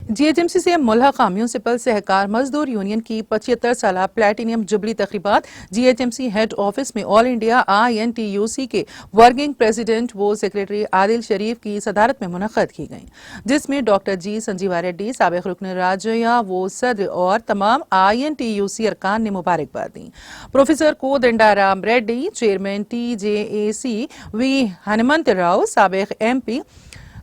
GHMC से मुल्हका municipal सहकार मजदूर union की 75 साला प्लेटिनियम जुबली तकरीबात जीएचएमसी हेड ऑफिस में ऑल इंडिया INTUC के वर्किंग प्रेसिडेंट व सेक्रेटरी आदिल शरीफ की सदारत में मुनक्कद की गई, जिसमें डॉक्टर जी संजीवा रेड्डी, साबिक रुकन राज्य व सदर और तमाम INTUC अरकान ने मुबारकबाद दी। Professor Kodandaram Reddy, chairman TJAC V Hanumantha Rao, साबिक MP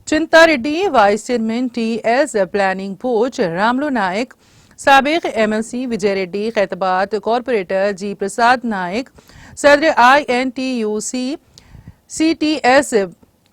Chinta Reddy, vice chairman TS planning board Ramulu Naik, साबिक MLC Vijay Reddy, Khairatabad corporator G Prasad Naik, सदर INTUC CTS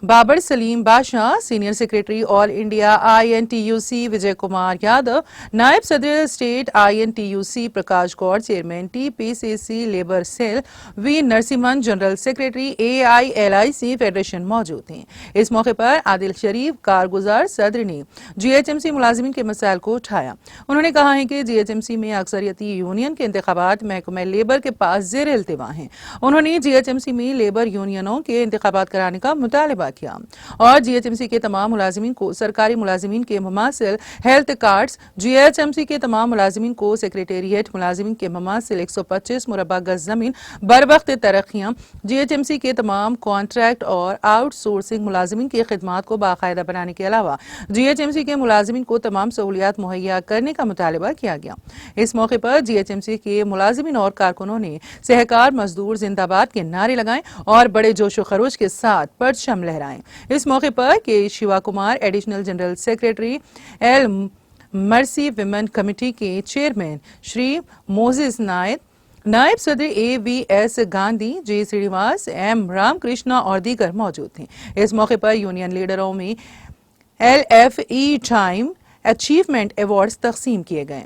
Babar Salim Badshah, senior secretary all India INTUC Vijay Kumar Yadav, नायब सदर state INTUC Prakash Goud, chairman TPCC labour cell V Narasimhan, general secretary AILIC federation मौजूद थे। इस मौके पर आदिल शरीफ कारगुजार सदर ने GHMC मुलाजिमीन के मसाइल को उठाया। उन्होंने कहा है कि GHMC में अक्सरियती यूनियन के इंतखाबात महकमा लेबर के पास ज़ेर इल्तिवा हैं। उन्होंने GHMC में लेबर यूनियनों के इंतखाबात कराने का मुतालबा किया और GHMC के तमाम मुलाजिमीन को सरकारी मुलाजिमीन के मुमासिल हेल्थ कार्ड्स, GHMC के तमाम मुलाजिमीन को सेक्रेटेरिएट मुलाजिमीन के मुमासिल 125 मुरबा गज जमीन, बरवक्त तरक्कियां, GHMC के तमाम कॉन्ट्रैक्ट और आउटसोर्सिंग मुलाजिमीन की खिदमात को बाकायदा बनाने के अलावा GHMC के मुलाजिमीन को तमाम सहूलियात मुहैया करने का मुतालबा किया गया। इस मौके पर GHMC के मुलाजिमीन और कारकुनों ने सहकार मजदूर जिंदाबाद के नारे लगाए और बड़े जोशो खरोश के साथ परचम लहराए। इस मौके पर के Shiva Kumar, additional general secretary L mercy women committee के चेयरमैन श्री मोजिस नायक, नायब सदर AVS Gandhi, J Srinivas, M Ramakrishna और दीगर मौजूद थे। इस मौके पर यूनियन लीडरों में LFE टाइम अचीवमेंट अवार्ड्स तकसीम किए गए।